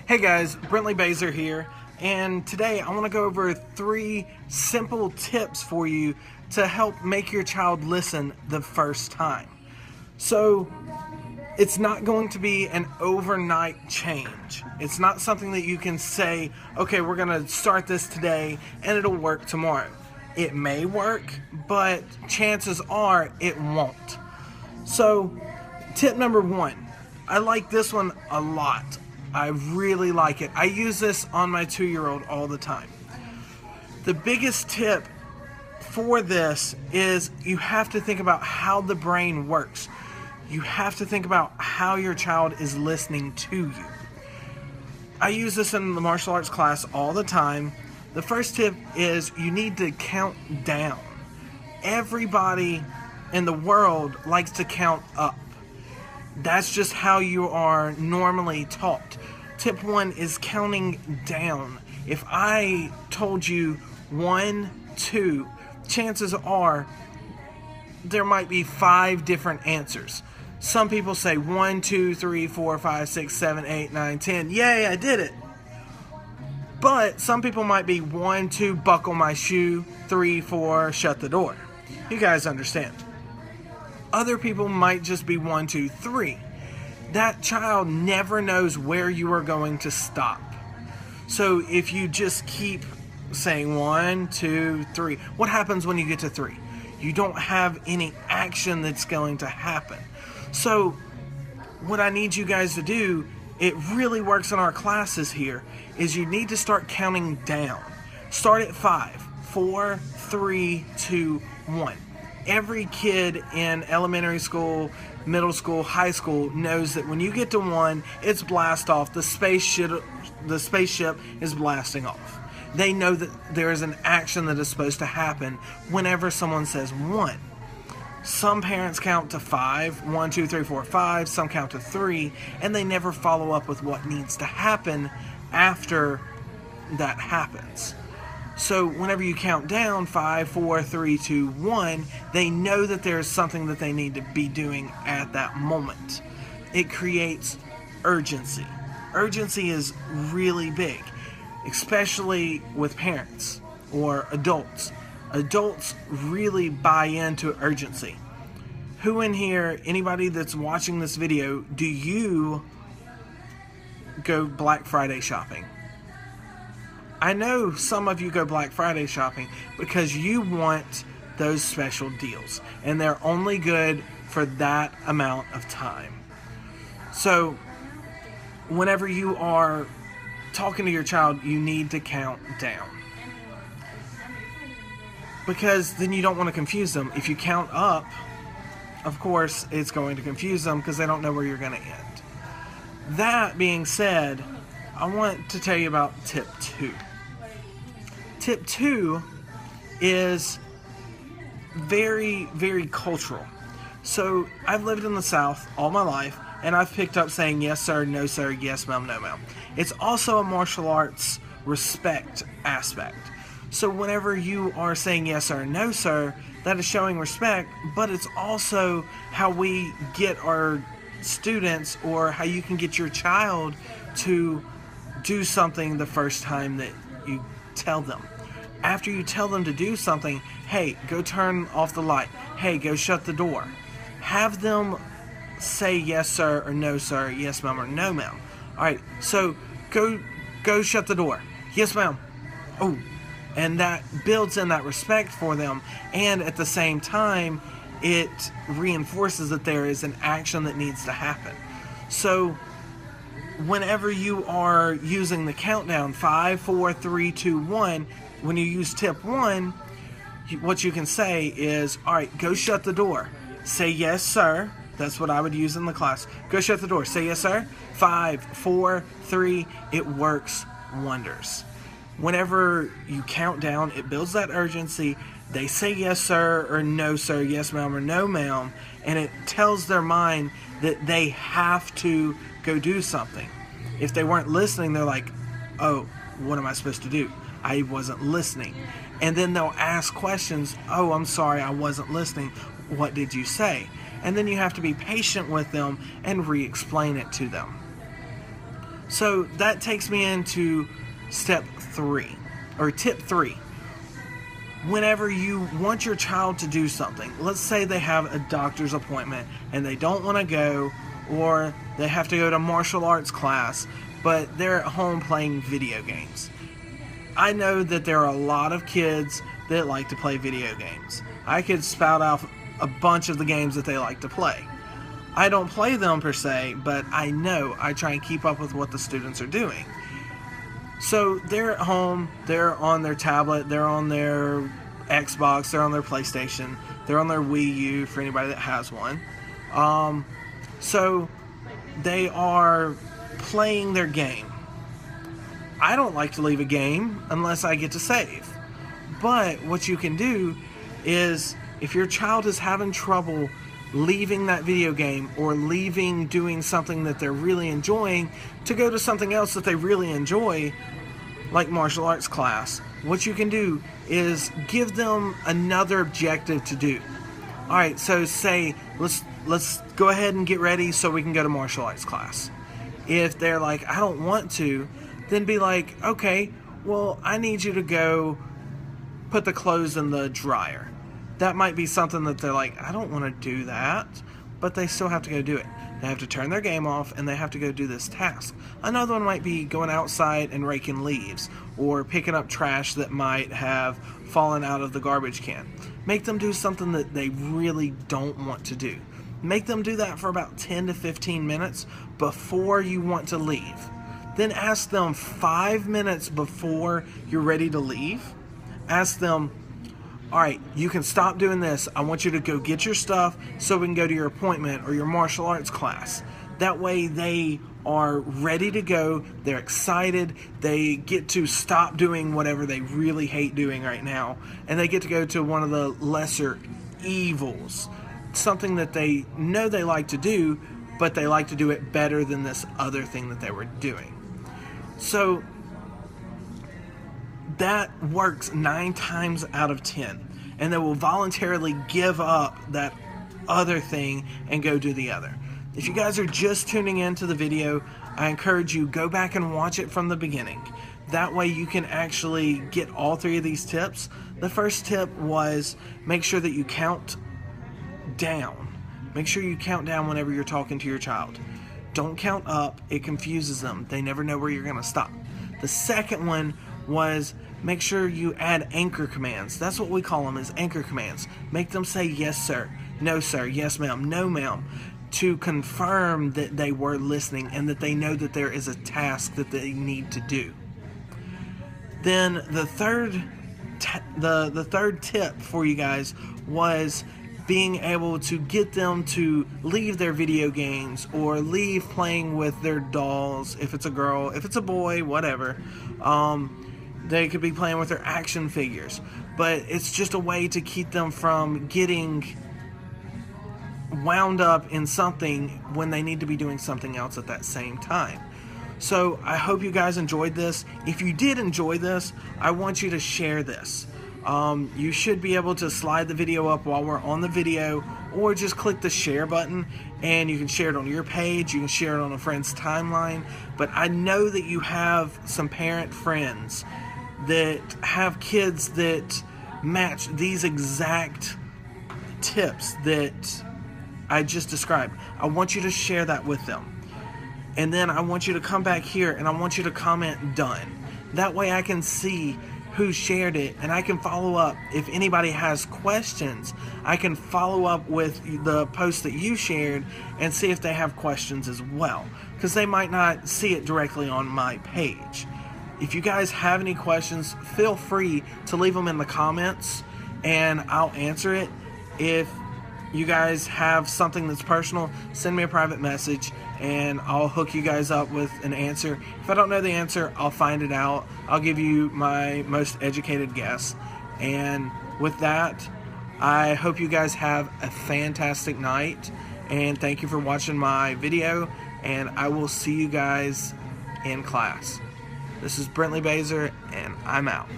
Hey guys, Bazor here, and today I want to go over 3 simple tips for you to help make your child listen the first time. So, it's not going to be an overnight change. It's not something that you can say, okay, we're going to start this today and it'll work tomorrow. It may work, but chances are it won't. So, tip number 1. I like this one a lot. I really like it. I use this on my 2-year-old all the time. The biggest tip for this is you have to think about how the brain works. You have to think about how your child is listening to you. I use this in the martial arts class all the time. The first tip is you need to count down. Everybody in the world likes to count up. That's just how you are normally taught. Tip 1 is counting down. If I told you 1, 2, chances are there might be 5 different answers. Some people say 1, 2, 3, 4, 5, 6, 7, 8, 9, 10. Yay, I did it. But some people might be 1, 2, buckle my shoe, 3, 4, shut the door. You guys understand. Other people might just be 1, 2, 3. That child never knows where you are going to stop. So if you just keep saying 1, 2, 3, what happens when you get to 3? You don't have any action that's going to happen. So what I need you guys to do, it really works in our classes here, is you need to start counting down. Start at 5, 4, 3, 2, 1. Every kid in elementary school, middle school, high school knows that when you get to 1, it's blast off. The spaceship is blasting off. They know that there is an action that is supposed to happen whenever someone says 1. Some parents count to 5, 1, 2, 3, 4, 5. Some count to 3, and they never follow up with what needs to happen after that happens. So whenever you count down 5, 4, 3, 2, 1, they know that there is something that they need to be doing at that moment. It creates urgency. Urgency is really big, especially with parents or adults. Adults really buy into urgency. Who in here, anybody that's watching this video, do you go Black Friday shopping? I know some of you go Black Friday shopping because you want those special deals, and they're only good for that amount of time. So whenever you are talking to your child, you need to count down, because then you don't want to confuse them. If you count up, of course it's going to confuse them because they don't know where you're going to end. That being said, I want to tell you about tip 2. Tip 2 is very, very cultural. So I've lived in the South all my life, and I've picked up saying yes sir, no sir, yes ma'am, no ma'am. It's also a martial arts respect aspect. So whenever you are saying yes sir, no sir, that is showing respect, but it's also how we get our students, or how you can get your child to do something the first time that you tell them. After you tell them to do something, hey, go turn off the light. Hey, go shut the door. Have them say yes sir or no sir, yes ma'am or no ma'am. Alright, so go shut the door. Yes ma'am. Oh, and that builds in that respect for them, and at the same time, it reinforces that there is an action that needs to happen. So whenever you are using the countdown 5, 4, 3, 2, 1, when you use tip 1, what you can say is, alright, go shut the door. Say yes sir. That's what I would use in the class. Go shut the door. Say yes sir. 5, 4, 3. It works wonders. Whenever you count down, it builds that urgency. They say yes sir or no sir, yes ma'am or no ma'am, and it tells their mind that they have to go do something. If they weren't listening, they're like, oh, what am I supposed to do? I wasn't listening. And then they'll ask questions. Oh, I'm sorry, I wasn't listening. What did you say? And then you have to be patient with them and re-explain it to them. So that takes me into step 3, or tip 3. Whenever you want your child to do something, let's say they have a doctor's appointment and they don't want to go, or they have to go to martial arts class, but they're at home playing video games. I know that there are a lot of kids that like to play video games. I could spout out a bunch of the games that they like to play. I don't play them per se, but I know I try and keep up with what the students are doing. So they're at home, they're on their tablet, they're on their Xbox, they're on their PlayStation, they're on their Wii U for anybody that has one. So they are playing their game. I don't like to leave a game unless I get to save. But what you can do is, if your child is having trouble leaving that video game, or leaving doing something that they're really enjoying to go to something else that they really enjoy, like martial arts class, what you can do is give them another objective to do. Alright, so say, let's go ahead and get ready so we can go to martial arts class. If they're like, I don't want to, then be like, okay, well, I need you to go put the clothes in the dryer. That might be something that they're like, I don't want to do that, but they still have to go do it. They have to turn their game off and they have to go do this task. Another one might be going outside and raking leaves, or picking up trash that might have fallen out of the garbage can. Make them do something that they really don't want to do. Make them do that for about 10 to 15 minutes before you want to leave. Then ask them 5 minutes before you're ready to leave. Ask them, alright, you can stop doing this. I want you to go get your stuff so we can go to your appointment or your martial arts class. That way they are ready to go. They're excited. They get to stop doing whatever they really hate doing right now. And they get to go to one of the lesser evils. Something that they know they like to do, but they like to do it better than this other thing that they were doing. So that works 9 times out of 10, and they will voluntarily give up that other thing and go do the other. If you guys are just tuning into the video, I encourage you, go back and watch it from the beginning. That way you can actually get all 3 of these tips. The first tip was, make sure that you count down. Make sure you count down whenever you're talking to your child. Don't count up, it confuses them. They never know where you're going to stop. The second one was, make sure you add anchor commands. That's what we call them, is anchor commands. Make them say yes sir, no sir, yes ma'am, no ma'am, to confirm that they were listening and that they know that there is a task that they need to do. Then the third tip for you guys was being able to get them to leave their video games, or leave playing with their dolls, if it's a girl, if it's a boy, whatever. They could be playing with their action figures, but it's just a way to keep them from getting wound up in something when they need to be doing something else at that same time. So I hope you guys enjoyed this. If you did enjoy this, I want you to share this. You should be able to slide the video up while we're on the video, or just click the share button and you can share it on your page, you can share it on a friend's timeline. But I know that you have some parent friends that have kids that match these exact tips that I just described. I want you to share that with them. And then I want you to come back here and I want you to comment done. That way I can see who shared it, and I can follow up. If anybody has questions, I can follow up with the post that you shared and see if they have questions as well, because they might not see it directly on my page. If you guys have any questions, feel free to leave them in the comments and I'll answer it. If you guys have something that's personal, send me a private message and I'll hook you guys up with an answer. If I don't know the answer, I'll find it out. I'll give you my most educated guess. And with that, I hope you guys have a fantastic night, and thank you for watching my video, and I will see you guys in class. This is Bazor, and I'm out.